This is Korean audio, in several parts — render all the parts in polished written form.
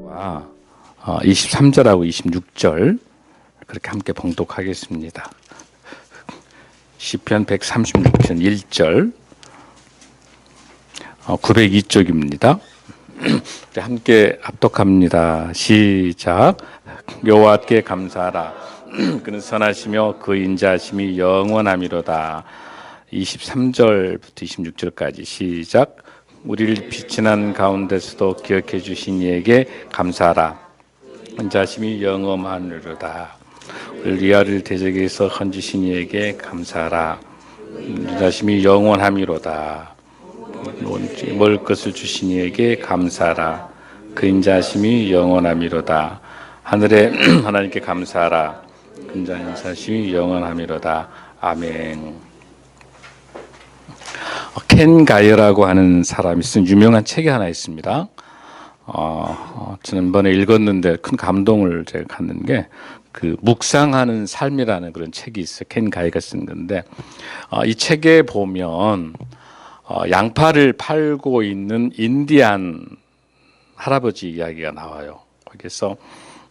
와, 23절하고 26절 그렇게 함께 봉독하겠습니다. 시편 136편 1절 902쪽입니다. 함께 합독합니다. 시작. 여호와께 감사하라. 그는 선하시며 그 인자하심이 영원함이로다. 23절부터 26절까지 시작. 우리를 비친한 가운데서도 기억해 주신 이에게 감사하라. 인자하심이 영원함이로다. 우리를 위아를 대적에서 건지신 이에게 감사하라. 인자하심이 영원함이로다. 먹을 것을 주신 이에게 감사하라. 그 인자하심이 영원함이로다. 하늘에 하나님께 감사하라. 그 인자하심이 영원함이로다. 아멘. 켄 가이어라고 하는 사람이 쓴 유명한 책이 하나 있습니다. 지난번에 읽었는데 큰 감동을 제가 갖는 게 그 묵상하는 삶이라는 그런 책이 있어요. 켄 가이어가 쓴 건데 이 책에 보면 양파를 팔고 있는 인디안 할아버지 이야기가 나와요. 거기서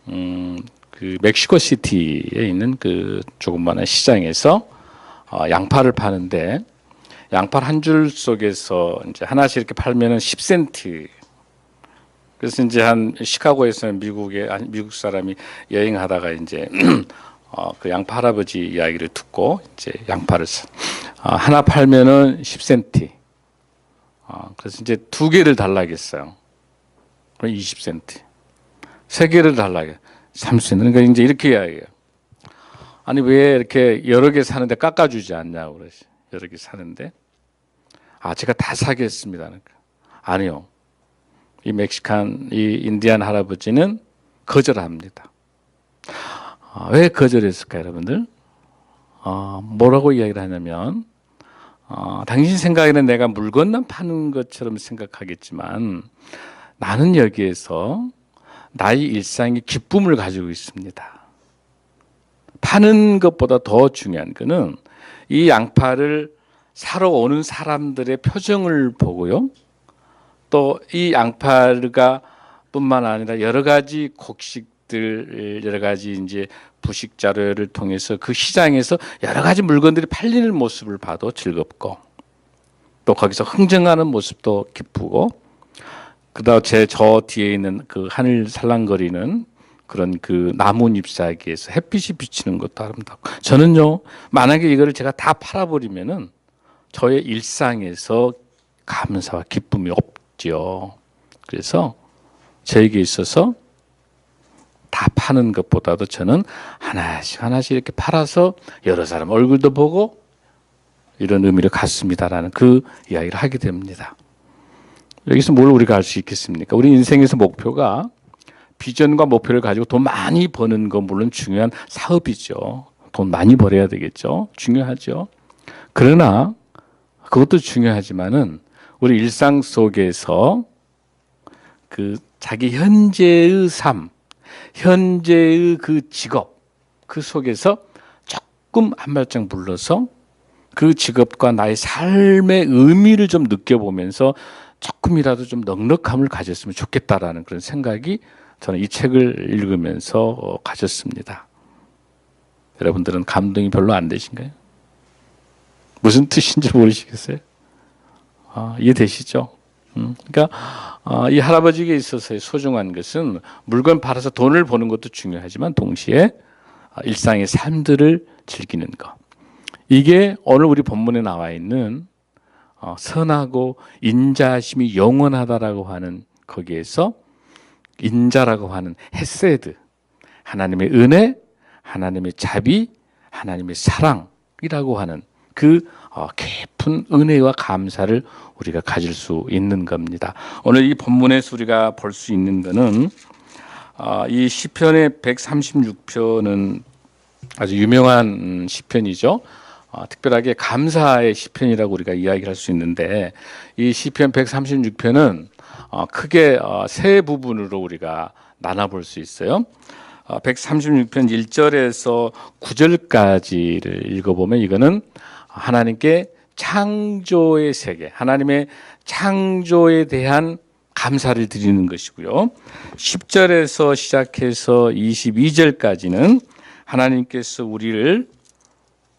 그 멕시코 시티에 있는 그 조그마한 시장에서 양파를 파는데 양파 한 줄 속에서 이제 하나씩 이렇게 팔면은 10센트. 그래서 이제 한 시카고에서는 미국 사람이 여행하다가 이제 그 양파 할아버지 이야기를 듣고 이제 양파를 하나 팔면은 10센트. 그래서 이제 두 개를 달라겠어요. 그럼 20센트. 세 개를 달라게 30센트. 그러니까 이제 이렇게 이야기해요. 아니 왜 이렇게 여러 개 사는데 깎아주지 않냐고 그러지. 여러 개 사는데 제가 다 사겠습니다. 그러니까. 아니요. 이 인디안 할아버지는 거절합니다. 왜 거절했을까요, 여러분들? 뭐라고 이야기를 하냐면 당신 생각에는 내가 물건만 파는 것처럼 생각하겠지만 나는 여기에서 나의 일상의 기쁨을 가지고 있습니다. 파는 것보다 더 중요한 것은 이 양파를 사러 오는 사람들의 표정을 보고요. 또 이 양파가 뿐만 아니라 여러 가지 곡식들, 여러 가지 이제 부식 자료를 통해서 그 시장에서 여러 가지 물건들이 팔리는 모습을 봐도 즐겁고 또 거기서 흥정하는 모습도 기쁘고 그다음 저 뒤에 있는 그 하늘 살랑거리는 그런 그 나뭇 잎사귀에서 햇빛이 비치는 것도 아름답고 저는요 만약에 이거를 제가 다 팔아버리면은 저의 일상에서 감사와 기쁨이 없죠. 그래서 저에게 있어서 다 파는 것보다도 저는 하나씩 이렇게 팔아서 여러 사람 얼굴도 보고 이런 의미를 갖습니다라는 그 이야기를 하게 됩니다. 여기서 뭘 우리가 알 수 있겠습니까? 우리 인생에서 목표가 비전과 목표를 가지고 돈 많이 버는 건 물론 중요한 사업이죠. 돈 많이 벌어야 되겠죠. 중요하죠. 그러나 그것도 중요하지만은 우리 일상 속에서 그 자기 현재의 삶, 현재의 그 직업, 그 속에서 조금 한 발짝 물러서 그 직업과 나의 삶의 의미를 좀 느껴보면서 조금이라도 좀 넉넉함을 가졌으면 좋겠다라는 그런 생각이 저는 이 책을 읽으면서 가졌습니다. 여러분들은 감동이 별로 안 되신가요? 무슨 뜻인지 모르시겠어요? 이해되시죠? 그러니까 이 할아버지에게 있어서의 소중한 것은 물건 팔아서 돈을 버는 것도 중요하지만 동시에 일상의 삶들을 즐기는 것. 이게 오늘 우리 본문에 나와 있는 선하고 인자하심이 영원하다라고 하는 거기에서 인자라고 하는 헤세드, 하나님의 은혜, 하나님의 자비, 하나님의 사랑이라고 하는 그 깊은 은혜와 감사를 우리가 가질 수 있는 겁니다. 오늘 이 본문에서 우리가 볼 수 있는 것은 이 시편의 136편은 아주 유명한 시편이죠. 특별하게 감사의 시편이라고 우리가 이야기를 할 수 있는데 이 시편 136편은 크게 세 부분으로 우리가 나눠볼 수 있어요. 136편 1절에서 9절까지를 읽어보면 이거는 하나님께 창조의 세계, 하나님의 창조에 대한 감사를 드리는 것이고요. 10절에서 시작해서 22절까지는 하나님께서 우리를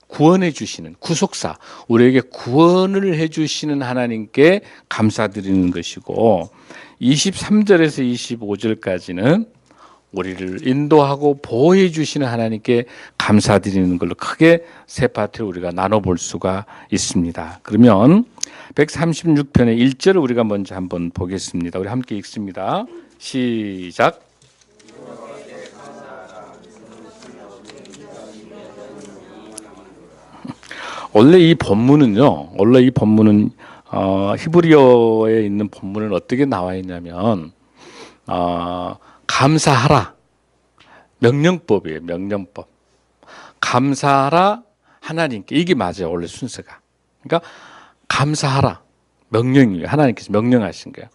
구원해 주시는 구속사, 우리에게 구원을 해 주시는 하나님께 감사드리는 것이고, 23절에서 25절까지는 우리를 인도하고 보호해 주시는 하나님께 감사드리는 걸로 크게 세 파트를 우리가 나눠볼 수가 있습니다. 그러면 136편의 1절을 우리가 먼저 한번 보겠습니다. 우리 함께 읽습니다. 시작. 원래 이 본문은 히브리어에 있는 본문은 어떻게 나와 있냐면 감사하라, 명령법이에요. 명령법. 감사하라 하나님께, 이게 맞아요. 원래 순서가. 그러니까 감사하라, 명령이에요. 하나님께서 명령하신 거예요.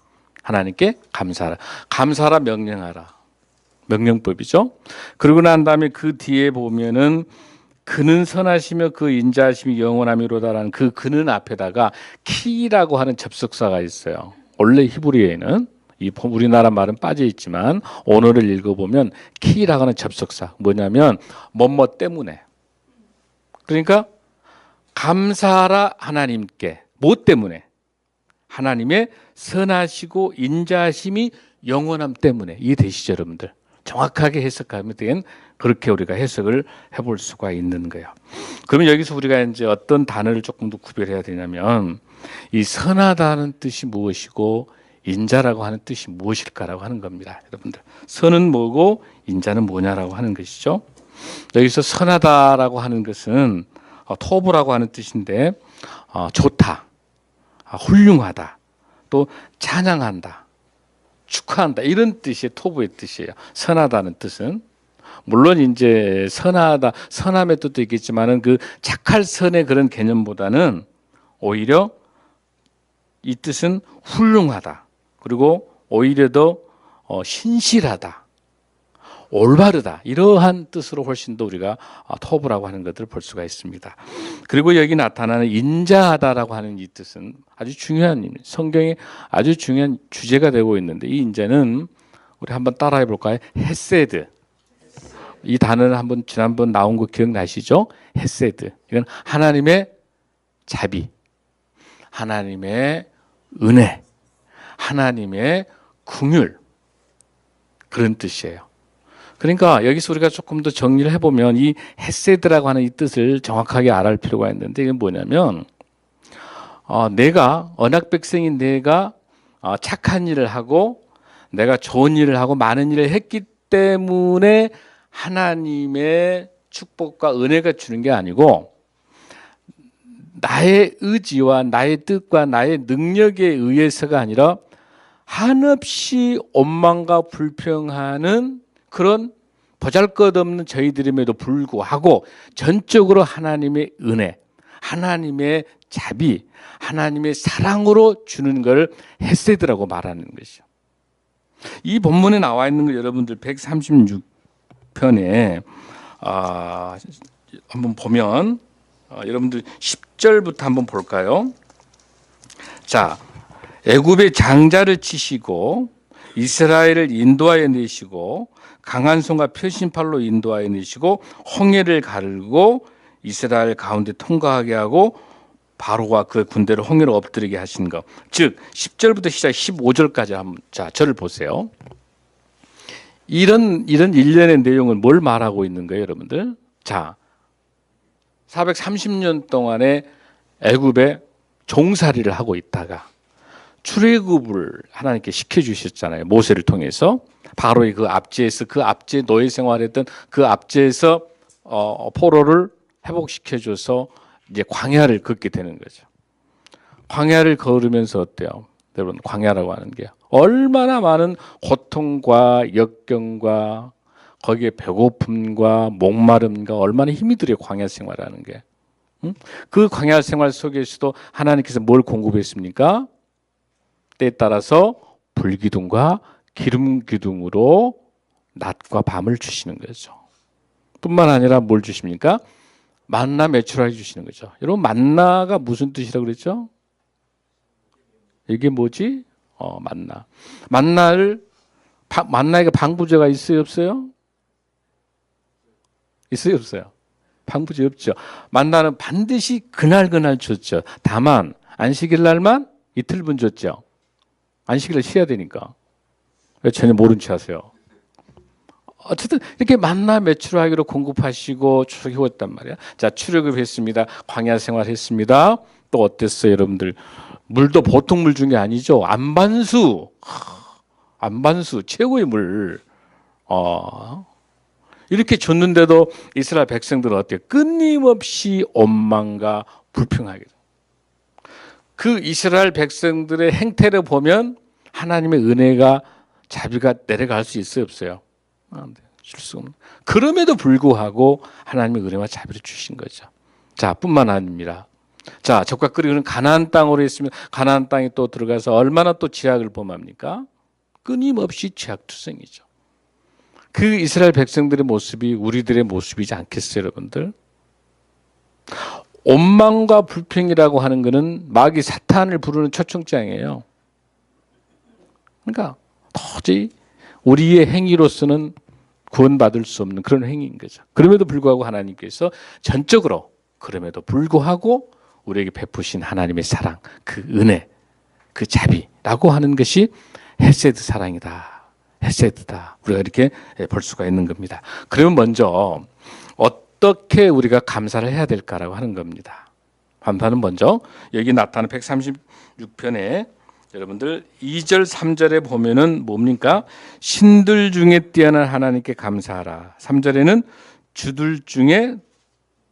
하나님께 감사하라, 감사하라, 명령하라, 명령법이죠. 그러고 난 다음에 그 뒤에 보면은 그는 선하시며 그 인자하심이 영원함이로다라는 그 그는 앞에다가 키라고 하는 접속사가 있어요. 원래 히브리어에는 이 우리나라 말은 빠져 있지만 언어를 읽어보면 키라고 하는 접속사, 뭐냐면 뭐뭐 때문에. 그러니까 감사하라 하나님께, 뭐 때문에? 하나님의 선하시고 인자하심이 영원함 때문에. 이해되시죠, 여러분들? 정확하게 해석하면 된 그렇게 우리가 해석을 해볼 수가 있는 거예요. 그러면 여기서 우리가 이제 어떤 단어를 조금 더 구별해야 되냐면, 이 선하다는 뜻이 무엇이고 인자라고 하는 뜻이 무엇일까라고 하는 겁니다. 여러분들, 선은 뭐고 인자는 뭐냐라고 하는 것이죠. 여기서 선하다라고 하는 것은 토브라고 하는 뜻인데, 좋다, 훌륭하다, 또 찬양한다, 축하한다, 이런 뜻이 토부의 뜻이에요. 선하다는 뜻은 물론 이제 선하다, 선함의 뜻도 있겠지만은 그 착할 선의 그런 개념보다는 오히려 이 뜻은 훌륭하다, 그리고 오히려 더 신실하다, 올바르다, 이러한 뜻으로 훨씬 더 우리가 토부라고 하는 것들을 볼 수가 있습니다. 그리고 여기 나타나는 인자하다라고 하는 이 뜻은 아주 중요한, 성경에 아주 중요한 주제가 되고 있는데, 이 인자는 우리 한번 따라해 볼까요? 헤세드. 이 단어는 한번 지난번 나온 거 기억나시죠? 헤세드. 이건 하나님의 자비, 하나님의 은혜, 하나님의 긍휼, 그런 뜻이에요. 그러니까 여기서 우리가 조금 더 정리를 해보면 이 헤세드라고 하는 이 뜻을 정확하게 알아야 필요가 있는데, 이게 뭐냐면 내가 언약 백성인 내가 착한 일을 하고 내가 좋은 일을 하고 많은 일을 했기 때문에 하나님의 축복과 은혜가 주는 게 아니고, 나의 의지와 나의 뜻과 나의 능력에 의해서가 아니라 한없이 원망과 불평하는 그런 보잘것없는 저희들임에도 불구하고 전적으로 하나님의 은혜, 하나님의 자비, 하나님의 사랑으로 주는 걸 헤세드라고 말하는 것이죠. 이 본문에 나와 있는 거 여러분들 136편에 한번 보면 여러분들 10절부터 한번 볼까요? 자, 애굽의 장자를 치시고 이스라엘을 인도하여 내시고 강한 손과 표신팔로 인도하여 내시고 홍해를 가르고 이스라엘 가운데 통과하게 하고 바로와 그 군대를 홍해로 엎드리게 하신 것. 즉 10절부터 시작 15절까지 한번, 자, 저를 보세요. 이런 일련의 내용은 뭘 말하고 있는 거예요, 여러분들? 자, 430년 동안에 애굽에 종살이를 하고 있다가 출애굽을 하나님께 시켜주셨잖아요. 모세를 통해서. 바로의 그 압제에서, 그 압제 노예 생활했던 그 압제에서 포로를 회복시켜줘서 이제 광야를 걷게 되는 거죠. 광야를 걸으면서 어때요? 여러분, 광야라고 하는 게 얼마나 많은 고통과 역경과 거기에 배고픔과 목마름과 얼마나 힘이 들어요, 광야 생활하는 게. 그 광야 생활 속에서도 하나님께서 뭘 공급했습니까? 때에 따라서 불기둥과 기름 기둥으로 낮과 밤을 주시는 거죠. 뿐만 아니라 뭘 주십니까? 만나 매출하게 주시는 거죠. 여러분 만나가 무슨 뜻이라고 그랬죠? 이게 뭐지? 만나. 만나에게 방부제가 있어요, 없어요? 있어요, 없어요? 방부제 없죠. 만나는 반드시 그날 줬죠. 다만 안식일 날만 이틀분 줬죠. 안식일을 쉬어야 되니까. 왜 전혀 모른 체 하세요? 어쨌든 이렇게 만나 매출하기로 공급하시고 출애굽했단 말이야. 자, 출애굽했습니다. 광야 생활했습니다. 또 어땠어요, 여러분들? 물도 보통 물 준 게 아니죠. 안반수 최고의 물. 이렇게 줬는데도 이스라엘 백성들은 어때요? 끊임없이 원망과 불평하게. 그 이스라엘 백성들의 행태를 보면 하나님의 은혜가 자비가 내려갈 수 있어요, 없어요? 안 돼요. 줄 수 없는. 그럼에도 불구하고 하나님의 은혜와 자비를 주신 거죠. 자, 뿐만 아닙니다. 자, 적과 끓이는 가나안 땅으로 했으면 가나안 땅에 또 들어가서 얼마나 또 죄악을 범합니까? 끊임없이 죄악투성이죠. 그 이스라엘 백성들의 모습이 우리들의 모습이지 않겠어요, 여러분들? 원망과 불평이라고 하는 것은 마귀 사탄을 부르는 초청장이에요. 그러니까 도저히 우리의 행위로서는 구원받을 수 없는 그런 행위인 거죠. 그럼에도 불구하고 하나님께서 전적으로 그럼에도 불구하고 우리에게 베푸신 하나님의 사랑, 그 은혜, 그 자비라고 하는 것이 헤세드 사랑이다. 헤세드다. 우리가 이렇게 볼 수가 있는 겁니다. 그러면 먼저 어떻게 우리가 감사를 해야 될까라고 하는 겁니다. 감사는 먼저 여기 나타나는 136편에 여러분들 2절 3절에 보면은 뭡니까? 신들 중에 뛰어난 하나님께 감사하라. 3절에는 주들 중에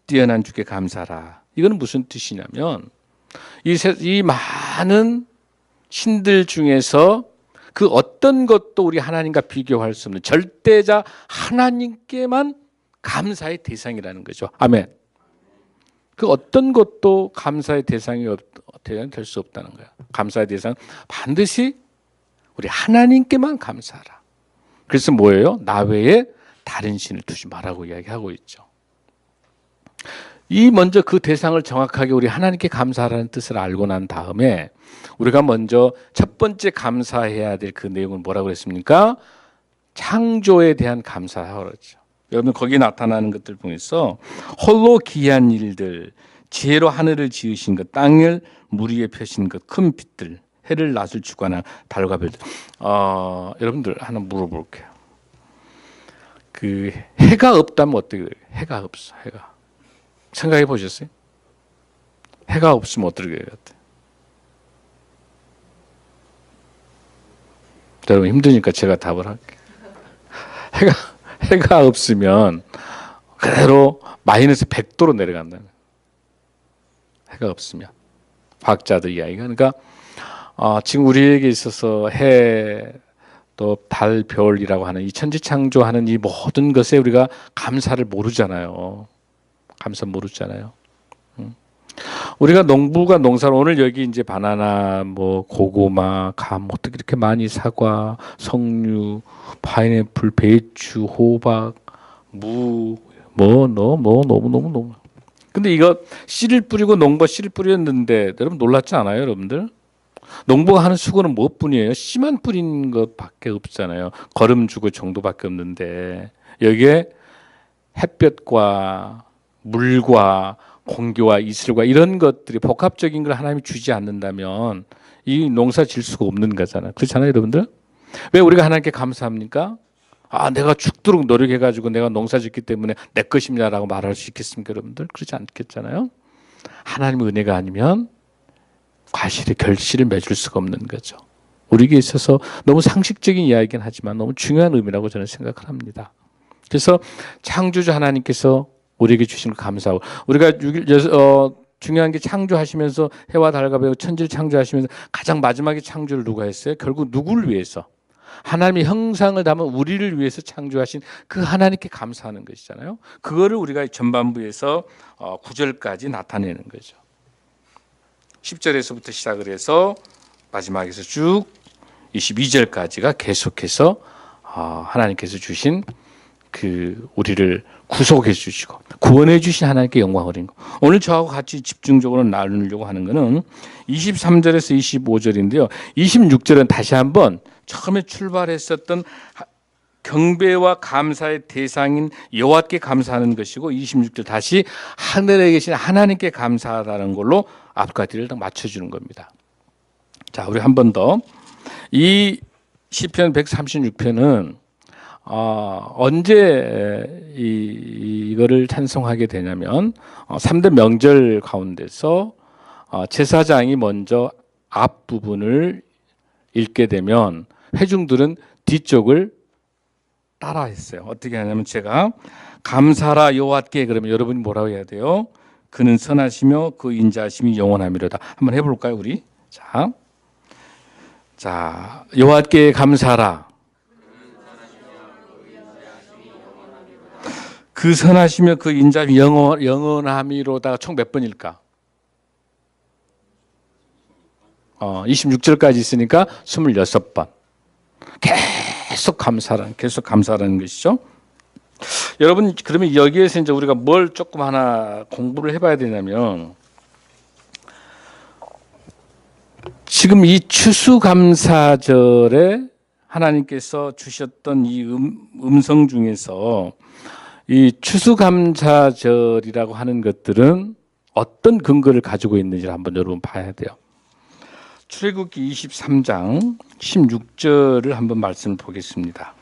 뛰어난 주께 감사하라. 이거는 무슨 뜻이냐면 이 많은 신들 중에서 그 어떤 것도 우리 하나님과 비교할 수 없는 절대자 하나님께만 감사의 대상이라는 거죠. 아멘. 그 어떤 것도 감사의 대상이 될 수 없다는 거야. 감사의 대상 반드시 우리 하나님께만 감사하라. 그래서 뭐예요? 나 외에 다른 신을 두지 말라고 이야기하고 있죠. 이 먼저 그 대상을 정확하게 우리 하나님께 감사하라는 뜻을 알고 난 다음에 우리가 먼저 첫 번째 감사해야 될 그 내용은 뭐라고 그랬습니까? 창조에 대한 감사하라고 그랬죠. 여러분 거기 나타나는 것들 중에서 홀로 기이한 일들, 지혜로 하늘을 지으신 것, 땅을 물 위에 펴신 것, 큰 빛들, 해를 낮을 주관한 달과 별들. 여러분들 하나 물어볼게요. 그 해가 없다면 어떻게 돼요? 해가 없어. 해가. 생각해 보셨어요? 해가 없으면 어떻게 돼요? 여러분 힘드니까 제가 답을 할게요. 해가 없으면 그대로 마이너스 100도로 내려간다는. 해가 없으면. 과학자들 이야기가. 그러니까 지금 우리에게 있어서 해, 또 달, 별이라고 하는 이 천지창조하는 이 모든 것에 우리가 감사를 모르잖아요. 감사 모르잖아요. 우리가 농부가 농사를 오늘 여기 이제 바나나, 뭐 고구마, 감 어떻게 이렇게 많이 사과, 석류, 파인애플, 배추, 호박, 무, 너무. 근데 이거 씨를 뿌리고 농부가 씨를 뿌렸는데 여러분 놀랍지 않아요, 여러분들? 농부가 하는 수고는 무엇뿐이에요? 씨만 뿌리는 것밖에 없잖아요. 거름 주고 정도밖에 없는데 여기에 햇볕과 물과 공기와 이슬과 이런 것들이 복합적인 걸 하나님이 주지 않는다면 이 농사 질 수가 없는 거잖아요. 그렇잖아요, 여러분들? 왜 우리가 하나님께 감사합니까? 내가 죽도록 노력해가지고 내가 농사 짓기 때문에 내 것입니다라고 말할 수 있겠습니까, 여러분들? 그렇지 않겠잖아요. 하나님의 은혜가 아니면 과실의 결실을 맺을 수가 없는 거죠. 우리에게 있어서 너무 상식적인 이야기긴 하지만 너무 중요한 의미라고 저는 생각을 합니다. 그래서 창조주 하나님께서 우리에게 주신 걸 감사하고 우리가 중요한 게 창조하시면서 해와 달과 별 천지를 창조하시면서 가장 마지막에 창조를 누가 했어요? 결국 누구를 위해서? 하나님의 형상을 담은 우리를 위해서 창조하신 그 하나님께 감사하는 것이잖아요. 그거를 우리가 전반부에서 9절까지 나타내는 거죠. 10절에서부터 시작을 해서 마지막에서 쭉 22절까지가 계속해서 하나님께서 주신 그 우리를 구속해 주시고 구원해 주신 하나님께 영광 드리는 거. 오늘 저하고 같이 집중적으로 나누려고 하는 것은 23절에서 25절인데요. 26절은 다시 한번 처음에 출발했었던 경배와 감사의 대상인 여호와께 감사하는 것이고 26절 다시 하늘에 계신 하나님께 감사하다는 걸로 앞과 뒤를 딱 맞춰주는 겁니다. 자, 우리 한 번 더. 이 시편 136편은 언제 이거를 찬송하게 되냐면 3대 명절 가운데서 제사장이 먼저 앞부분을 읽게 되면 회중들은 뒤쪽을 따라 했어요. 어떻게 하냐면 제가 감사라 여호와께 그러면 여러분이 뭐라고 해야 돼요? 그는 선하시며 그 인자하심이 영원하미로다. 한번 해볼까요, 우리? 자, 여호와께 감사라. 그 선하시며 그 인자함이 영원하미로다가 총 몇 번일까? 26절까지 있으니까 26번. 계속 감사라는 것이죠. 여러분, 그러면 여기에서 이제 우리가 뭘 조금 하나 공부를 해봐야 되냐면, 지금 이 추수감사절에 하나님께서 주셨던 이 음성 중에서 이 추수감사절이라고 하는 것들은 어떤 근거를 가지고 있는지를 한번 여러분 봐야 돼요. 출애굽기 23장 16절을 한번 말씀을 보겠습니다.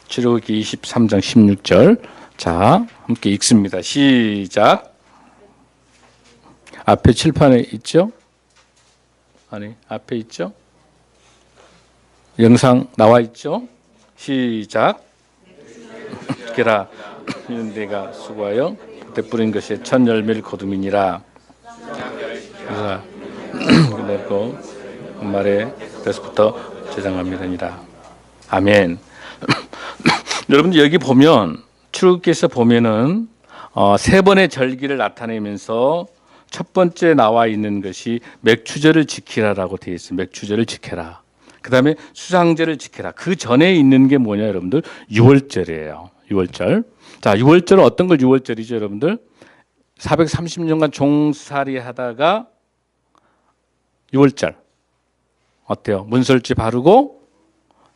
출애굽기 23장 16절. 자, 함께 읽습니다. 시작. 앞에 칠판에 있죠? 아니, 앞에 있죠? 영상 나와 있죠? 시작. 게라 이는 내가 수고하여 베뿌린 것이 첫 열매를 거둠이니라. 그래서 그랬고 말에 그래서부터 제장합니다니라. 아멘. 여러분들 여기 보면 출애굽기에서 보면은 세 번의 절기를 나타내면서 첫 번째 나와 있는 것이 맥추절을 지키라라고 되어 있어요. 맥추절을 지켜라. 그 다음에 수상제를 지켜라. 그 전에 있는 게 뭐냐, 여러분들? 유월절이에요. 유월절. 자, 유월절은 어떤 걸 유월절이죠, 여러분들? 430년간 종살이 하다가 유월절. 어때요? 문설주 바르고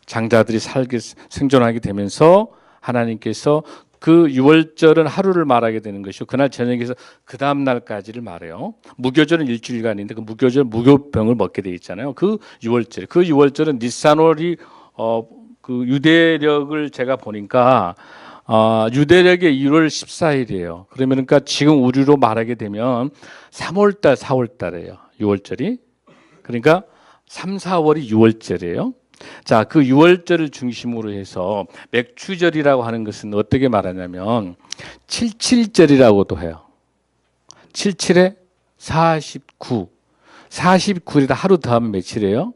장자들이 생존하게 되면서 하나님께서 그 유월절은 하루를 말하게 되는 것이고 그날 저녁에서 그 다음 날까지를 말해요. 무교절은 일주일간인데 그 무교절 무교병을 먹게 돼 있잖아요. 그 유월절은 니산월이 그 유대력을 제가 보니까 유대력의 1월 14일이에요. 그러니까 지금 우리로 말하게 되면 3월달, 4월달이에요. 유월절이. 그러니까 3, 4월이 유월절이에요. 자, 그 유월절을 중심으로 해서 맥추절이라고 하는 것은 어떻게 말하냐면 77절이라고도 해요. 77에 49. 49일에다 하루 더하면 며칠이에요?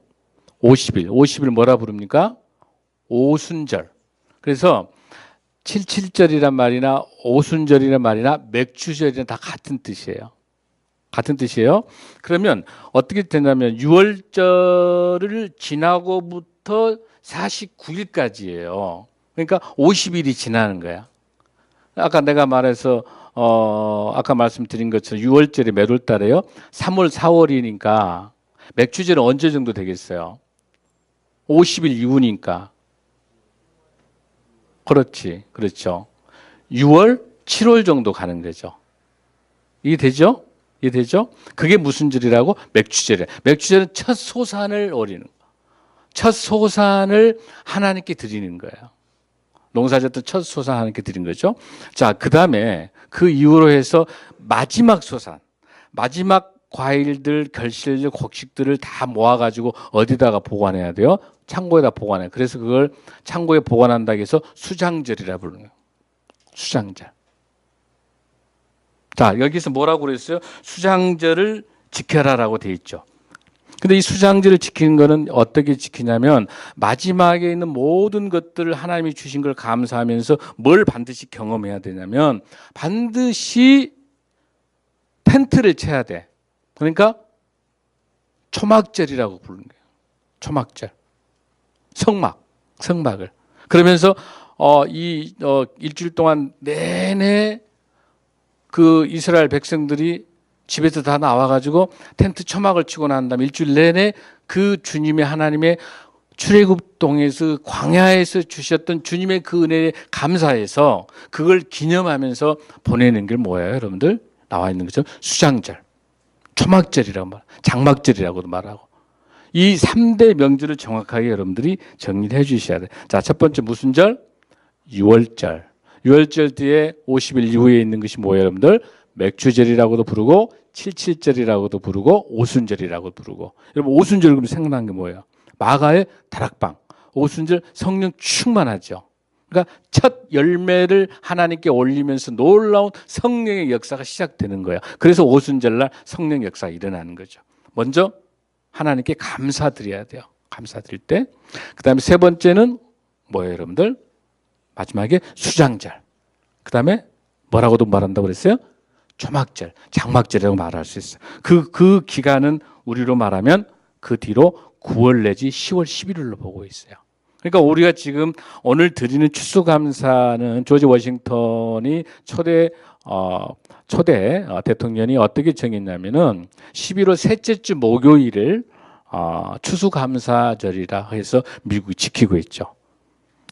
50일. 50일 뭐라 부릅니까? 오순절. 그래서 77절이란 말이나 오순절이란 말이나 맥추절이나 다 같은 뜻이에요. 같은 뜻이에요. 그러면 어떻게 되냐면 6월절을 지나고부터 49일까지예요. 그러니까 50일이 지나는 거야. 아까 내가 말해서 아까 말씀드린 것처럼 6월절이 몇 월달에요? 3월, 4월이니까 맥추절은 언제 정도 되겠어요? 50일 이후니까. 그렇지, 그렇죠. 6월, 7월 정도 가는 거죠. 이해되죠? 이해되죠? 그게 무슨 절이라고? 맥추절이에요. 맥추절은 첫 소산을 올리는 거예요. 첫 소산을 하나님께 드리는 거예요. 농사졌던 첫 소산 하나님께 드린 거죠. 자, 그 다음에 그 이후로 해서 마지막 소산, 마지막 과일들, 결실들, 곡식들을 다 모아가지고 어디다가 보관해야 돼요? 창고에다 보관해요. 그래서 그걸 창고에 보관한다고 해서 수장절이라 부르는 거예요. 수장절. 자, 여기서 뭐라고 그랬어요? 수장절을 지켜라라고 돼 있죠. 근데 이 수장절을 지키는 거는 어떻게 지키냐면 마지막에 있는 모든 것들을 하나님이 주신 걸 감사하면서 뭘 반드시 경험해야 되냐면 반드시 텐트를 쳐야 돼. 그러니까 초막절이라고 부르는 거예요. 초막절, 성막을. 그러면서 일주일 동안 내내 그 이스라엘 백성들이 집에서 다 나와가지고 텐트 초막을 치고 난 다음에 일주일 내내 그 주님의 하나님의 출애굽동에서 광야에서 주셨던 주님의 그 은혜에 감사해서 그걸 기념하면서 보내는 게 뭐예요, 여러분들? 나와 있는 것처럼 수장절, 초막절이라고 말, 장막절이라고도 말하고 이 3대 명절을 정확하게 여러분들이 정리를 해 주셔야 돼요. 자, 첫 번째 무슨 절? 유월절. 유월절 뒤에 50일 이후에 있는 것이 뭐예요, 여러분들? 맥주절이라고도 부르고 칠칠절이라고도 부르고 오순절이라고 부르고. 여러분 오순절 그러면 생각나는 게 뭐예요? 마가의 다락방. 오순절 성령 충만하죠. 그러니까 첫 열매를 하나님께 올리면서 놀라운 성령의 역사가 시작되는 거예요. 그래서 오순절날 성령 역사가 일어나는 거죠. 먼저 하나님께 감사드려야 돼요. 감사드릴 때. 그 다음에 세 번째는 뭐예요, 여러분들? 마지막에 수장절. 그 다음에 뭐라고도 말한다고 그랬어요? 초막절, 장막절이라고 말할 수 있어요. 그 기간은 우리로 말하면 그 뒤로 9월 내지 10월, 11월로 보고 있어요. 그러니까 우리가 지금 오늘 드리는 추수감사는 조지 워싱턴이 초대 대통령이 어떻게 정했냐면은 11월 셋째 주 목요일을 추수감사절이라 해서 미국이 지키고 있죠.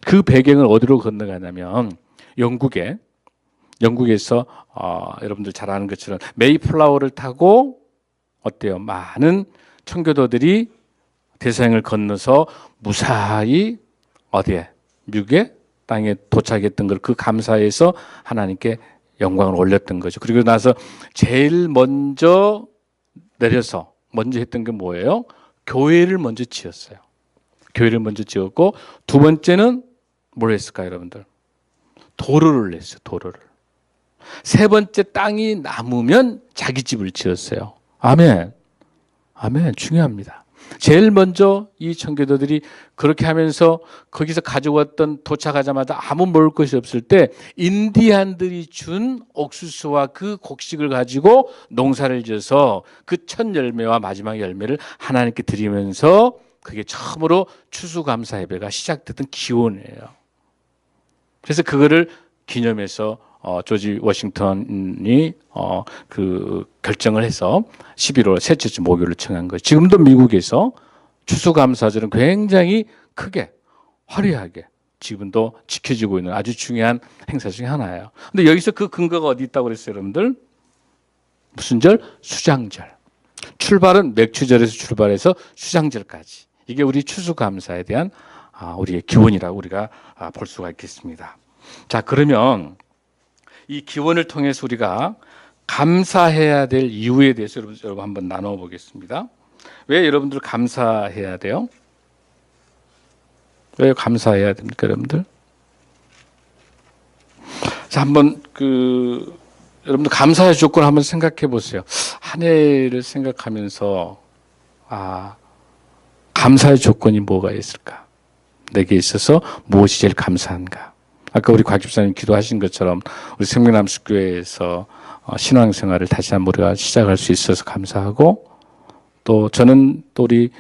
그 배경을 어디로 건너가냐면 영국에서 여러분들 잘 아는 것처럼 메이플라워를 타고 어때요? 많은 청교도들이 대서양을 건너서 무사히 어디에? 미국의 땅에 도착했던 걸 그 감사해서 하나님께 영광을 올렸던 거죠. 그리고 나서 제일 먼저 내려서 먼저 했던 게 뭐예요? 교회를 먼저 지었어요. 교회를 먼저 지었고 두 번째는 뭘 했을까요, 여러분들? 도로를 냈어요. 도로를. 세 번째 땅이 남으면 자기 집을 지었어요. 아멘. 아멘. 중요합니다. 제일 먼저 이 청교도들이 그렇게 하면서 거기서 가져왔던 도착하자마자 아무 먹을 것이 없을 때 인디안들이 준 옥수수와 그 곡식을 가지고 농사를 지어서 그 첫 열매와 마지막 열매를 하나님께 드리면서 그게 처음으로 추수감사 예배가 시작됐던 기원이에요. 그래서 그거를 기념해서 조지 워싱턴이 그 결정을 해서 11월 셋째 주 목요일을 정한 거예요. 지금도 미국에서 추수감사절은 굉장히 크게 화려하게 지금도 지켜지고 있는 아주 중요한 행사 중에 하나예요. 근데 여기서 그 근거가 어디 있다고 그랬어요, 여러분들? 무슨 절? 수장절. 출발은 맥주절에서 출발해서 수장절까지. 이게 우리 추수감사에 대한 우리의 기원이라고 우리가 볼 수가 있겠습니다. 자, 그러면 이 기원을 통해서 우리가 감사해야 될 이유에 대해서 여러분 한번 나눠 보겠습니다. 왜 여러분들 감사해야 돼요? 왜 감사해야 됩니까, 여러분들? 자, 한번 여러분들 감사의 조건을 한번 생각해 보세요. 한 해를 생각하면서 감사의 조건이 뭐가 있을까? 내게 있어서 무엇이 제일 감사한가? 아까 우리 곽 집사님 기도하신 것처럼 우리 생명남숙교회에서 신앙생활을 다시 한번 우리가 시작할 수 있어서 감사하고 또 저는 또 우리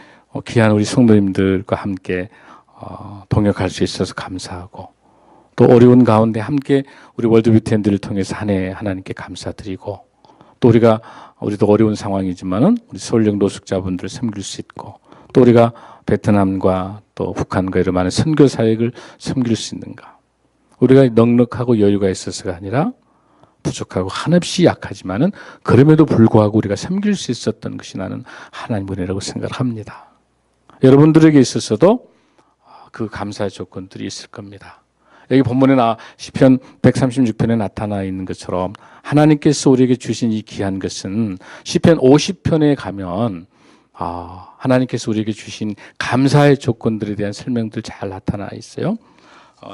귀한 우리 성도님들과 함께 동역할 수 있어서 감사하고 또 어려운 가운데 함께 우리 월드뷰티엔들을 통해서 한 해 하나님께 감사드리고 또 우리도 어려운 상황이지만은 우리 서울역 노숙자분들을 섬길 수 있고 또 우리가 베트남과 또 북한과 이런 많은 선교 사역을 섬길 수 있는가? 우리가 넉넉하고 여유가 있어서가 아니라 부족하고 한없이 약하지만은 그럼에도 불구하고 우리가 섬길 수 있었던 것이 나는 하나님의 은혜라고 생각합니다. 여러분들에게 있어서도 그 감사의 조건들이 있을 겁니다. 여기 본문에 시편 136편에 나타나 있는 것처럼 하나님께서 우리에게 주신 이 귀한 것은 시편 50편에 가면 하나님께서 우리에게 주신 감사의 조건들에 대한 설명들 잘 나타나 있어요.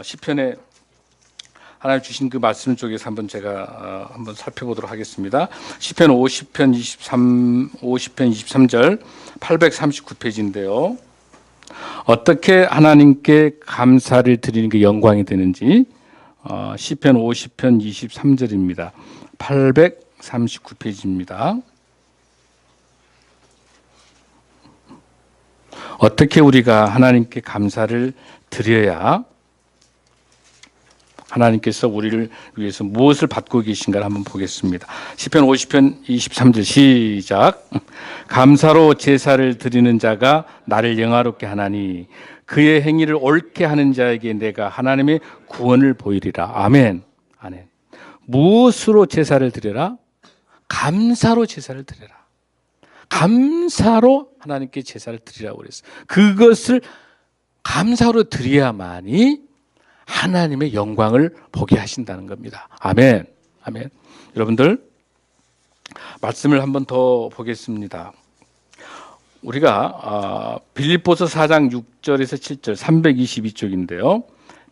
시편에 하나님 주신 그 말씀 쪽에서 한번 제가 한번 살펴보도록 하겠습니다. 시편 50편 23절 839페이지인데요. 어떻게 하나님께 감사를 드리는 게 영광이 되는지 시편 50편 23절입니다. 839페이지입니다. 어떻게 우리가 하나님께 감사를 드려야 하나님께서 우리를 위해서 무엇을 받고 계신가를 한번 보겠습니다. 시편 50편 23절 시작. 감사로 제사를 드리는 자가 나를 영화롭게 하나니 그의 행위를 옳게 하는 자에게 내가 하나님의 구원을 보이리라. 아멘. 아멘. 무엇으로 제사를 드려라? 감사로 제사를 드려라. 감사로 하나님께 제사를 드리라고 그랬어요. 그것을 감사로 드려야만이 하나님의 영광을 보게 하신다는 겁니다. 아멘. 아멘. 여러분들 말씀을 한번 더 보겠습니다. 우리가 빌립보서 4장 6절에서 7절 322쪽인데요.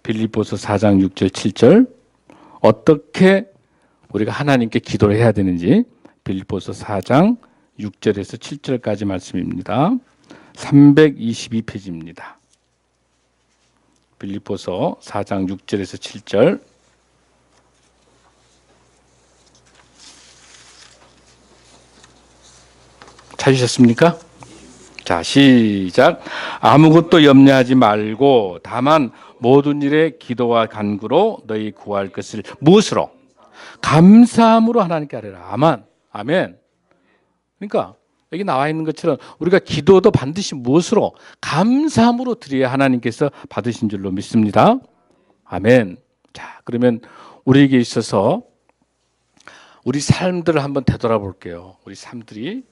빌립보서 4장 6절 7절 어떻게 우리가 하나님께 기도를 해야 되는지 빌립보서 4장 6절에서 7절까지 말씀입니다. 322페이지입니다. 빌립보서 4장 6절에서 7절 찾으셨습니까? 자, 시작. 아무것도 염려하지 말고 다만 모든 일에 기도와 간구로 너희 구할 것을 무엇으로? 감사함으로 하나님께 아뢰라. 아멘. 아멘. 그러니까 여기 나와 있는 것처럼 우리가 기도도 반드시 무엇으로? 감사함으로 드려야 하나님께서 받으신 줄로 믿습니다. 아멘. 자, 그러면 우리에게 있어서 우리 삶들을 한번 되돌아볼게요. 우리 삶들이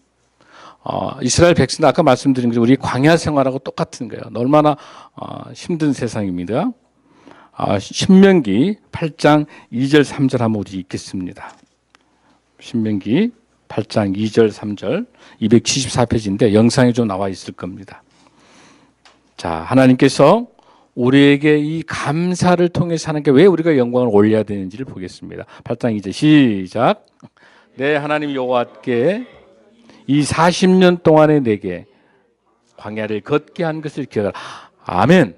이스라엘 백성들 아까 말씀드린 것처럼 우리 광야 생활하고 똑같은 거예요. 얼마나 힘든 세상입니다. 신명기 8장 2절 3절 한번 우리 읽겠습니다. 신명기 8장 2절 3절 274페이지인데 영상에 좀 나와 있을 겁니다. 자, 하나님께서 우리에게 이 감사를 통해서 하나님께 왜 우리가 영광을 올려야 되는지를 보겠습니다. 8장 2절 시작. 내 하나님 여호와께 이 40년 동안에 내게 광야를 걷게 한 것을 기억하라. 아멘.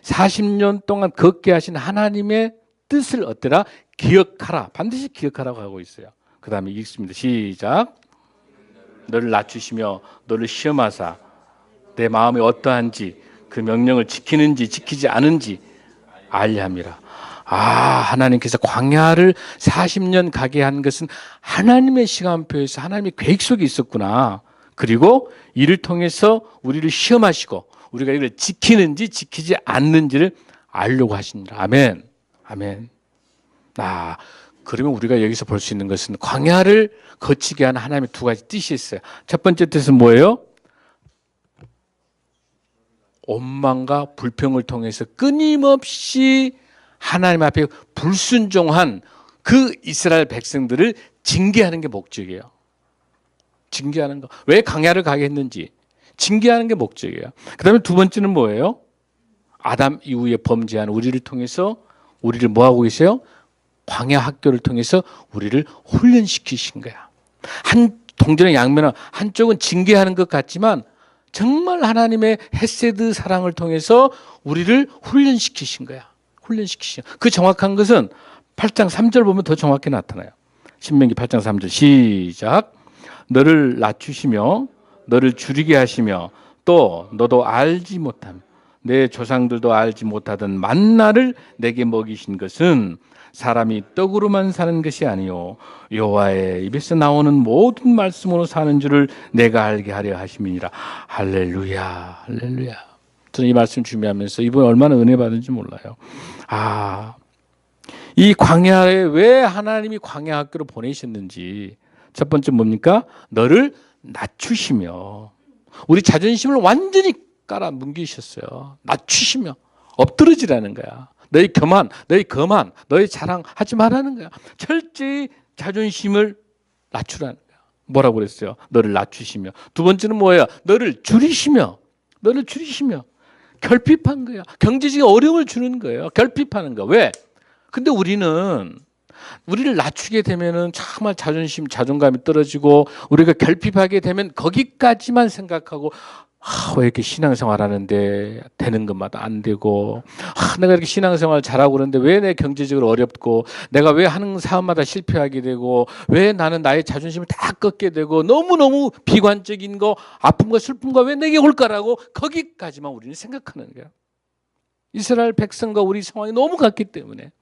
40년 동안 걷게 하신 하나님의 뜻을 어때라? 기억하라. 반드시 기억하라고 하고 있어요. 그 다음에 읽습니다. 시작. 너를 낮추시며 너를 시험하사 내 마음이 어떠한지 그 명령을 지키는지 지키지 않은지 알려 함이라. 하나님께서 광야를 40년 가게 한 것은 하나님의 시간표에서 하나님의 계획 속에 있었구나. 그리고 이를 통해서 우리를 시험하시고 우리가 이걸 지키는지 지키지 않는지를 알려고 하십니다. 아멘. 아멘. 그러면 우리가 여기서 볼 수 있는 것은 광야를 거치게 하는 하나님의 두 가지 뜻이 있어요. 첫 번째 뜻은 뭐예요? 원망과 불평을 통해서 끊임없이 하나님 앞에 불순종한 그 이스라엘 백성들을 징계하는 게 목적이에요. 징계하는 거. 왜 광야를 가게 했는지 징계하는 게 목적이에요. 그 다음에 두 번째는 뭐예요? 아담 이후에 범죄한 우리를 통해서 우리를 뭐하고 계세요? 광야 학교를 통해서 우리를 훈련시키신 거야. 한 동전의 양면은 한쪽은 징계하는 것 같지만 정말 하나님의 헤세드 사랑을 통해서 우리를 훈련시키신 거야. 훈련시키신. 그 정확한 것은 8장 3절 보면 더 정확히 나타나요. 신명기 8장 3절 시작. 너를 낮추시며 너를 줄이게 하시며 또 너도 알지 못함 내 조상들도 알지 못하던 만나를 내게 먹이신 것은 사람이 떡으로만 사는 것이 아니요 여호와의 입에서 나오는 모든 말씀으로 사는 줄을 내가 알게 하려 하심이니라. 할렐루야. 할렐루야. 저는 이 말씀 준비하면서 이분 얼마나 은혜 받은지 몰라요. 이 광야에 왜 하나님이 광야 학교로 보내셨는지 첫 번째 뭡니까? 너를 낮추시며 우리 자존심을 완전히 깔아 뭉개셨어요. 낮추시며 엎드러지라는 거야. 너희 교만, 너희 거만, 너희 자랑 하지 말라는 거야. 철저히 자존심을 낮추라는 거야. 뭐라고 그랬어요? 너를 낮추시며. 두 번째는 뭐예요? 너를 줄이시며. 너를 줄이시며. 결핍한 거야. 경제적인 어려움을 주는 거예요. 결핍하는 거. 왜? 근데 우리를 낮추게 되면은 정말 자존감이 떨어지고 우리가 결핍하게 되면 거기까지만 생각하고 왜 이렇게 신앙생활 하는데 되는 것마다 안 되고, 내가 이렇게 신앙생활 잘하고 그러는데 왜 내 경제적으로 어렵고, 내가 왜 하는 사업마다 실패하게 되고, 왜 나는 나의 자존심을 다 꺾게 되고, 너무너무 비관적인 거, 아픔과 슬픔과 왜 내게 올까라고 거기까지만 우리는 생각하는 거야. 이스라엘 백성과 우리 상황이 너무 같기 때문에.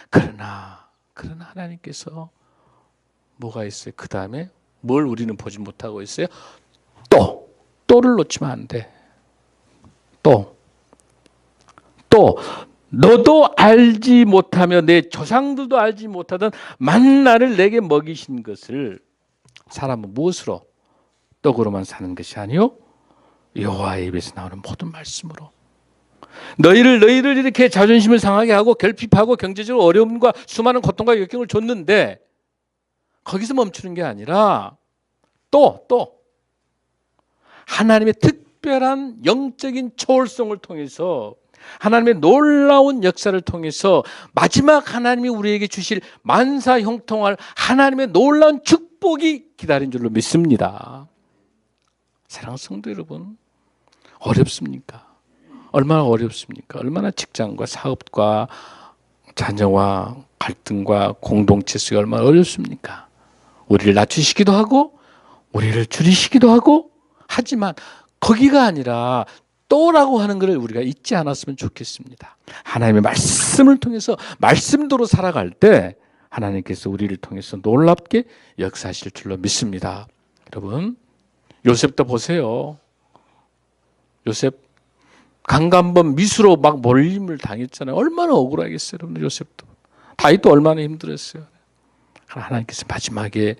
그러나 하나님께서 뭐가 있어요? 그 다음에 뭘 우리는 보지 못하고 있어요? 또를 놓치면 안 돼. 또 너도 알지 못하며 내 조상들도 알지 못하던 만나를 내게 먹이신 것을 사람은 무엇으로? 떡으로만 사는 것이 아니요 여호와의 입에서 나오는 모든 말씀으로. 너희를 이렇게 자존심을 상하게 하고 결핍하고 경제적으로 어려움과 수많은 고통과 역경을 줬는데 거기서 멈추는 게 아니라 또 하나님의 특별한 영적인 초월성을 통해서 하나님의 놀라운 역사를 통해서 마지막 하나님이 우리에게 주실 만사 형통할 하나님의 놀라운 축복이 기다린 줄로 믿습니다. 사랑하는 성도 여러분, 어렵습니까? 얼마나 어렵습니까? 얼마나 직장과 사업과 자녀와 갈등과 공동체 속에 얼마나 어렵습니까? 우리를 낮추시기도 하고 우리를 줄이시기도 하고 하지만 거기가 아니라 또라고 하는 것을 우리가 잊지 않았으면 좋겠습니다. 하나님의 말씀을 통해서 말씀대로 살아갈 때 하나님께서 우리를 통해서 놀랍게 역사하실 줄로 믿습니다. 여러분, 요셉도 보세요. 요셉 강간범 미수로 막 몰림을 당했잖아요. 얼마나 억울하겠어요, 여러분. 요셉도. 다윗도 얼마나 힘들었어요. 하나님께서 마지막에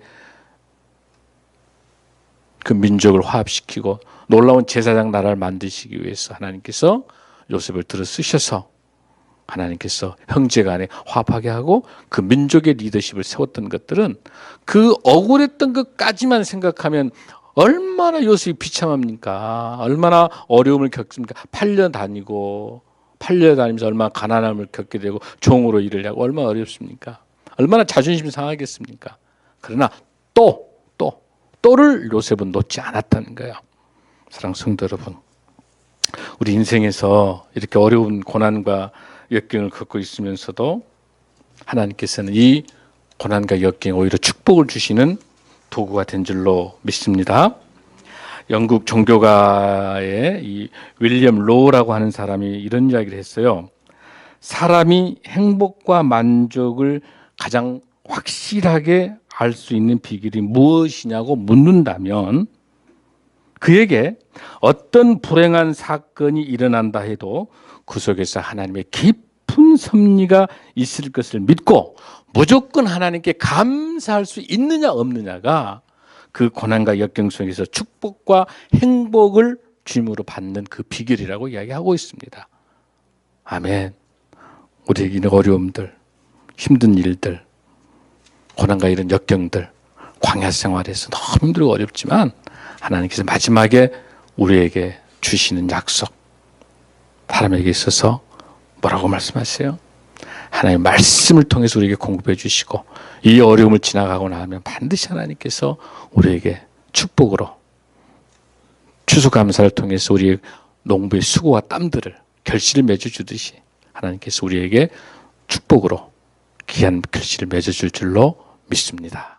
그 민족을 화합시키고 놀라운 제사장 나라를 만드시기 위해서 하나님께서 요셉을 들어 쓰셔서 하나님께서 형제간에 화합하게 하고 그 민족의 리더십을 세웠던 것들은 그 억울했던 것까지만 생각하면 얼마나 요셉이 비참합니까? 얼마나 어려움을 겪습니까? 팔려다니면서 얼마나 가난함을 겪게 되고 종으로 일을 하고 얼마나 어렵습니까? 얼마나 자존심 상하겠습니까? 그러나 또를 요셉은 놓지 않았다는 거예요. 사랑하는 성도 여러분, 우리 인생에서 이렇게 어려운 고난과 역경을 겪고 있으면서도 하나님께서는 이 고난과 역경에 오히려 축복을 주시는 도구가 된 줄로 믿습니다. 영국 종교가의 이 윌리엄 로우라고 하는 사람이 이런 이야기를 했어요. 사람이 행복과 만족을 가장 확실하게 알 수 있는 비결이 무엇이냐고 묻는다면 그에게 어떤 불행한 사건이 일어난다 해도 그 속에서 하나님의 깊은 섭리가 있을 것을 믿고 무조건 하나님께 감사할 수 있느냐 없느냐가 그 고난과 역경 속에서 축복과 행복을 주임으로 받는 그 비결이라고 이야기하고 있습니다. 아멘. 우리에게 있는 어려움들, 힘든 일들, 고난과 이런 역경들, 광야 생활에서 너무 힘들고 어렵지만 하나님께서 마지막에 우리에게 주시는 약속, 사람에게 있어서 뭐라고 말씀하세요? 하나님의 말씀을 통해서 우리에게 공급해 주시고 이 어려움을 지나가고 나면 반드시 하나님께서 우리에게 축복으로 추수감사를 통해서 우리의 농부의 수고와 땀들을 결실을 맺어주듯이 하나님께서 우리에게 축복으로 귀한 결실을 맺어줄 줄로 믿습니다.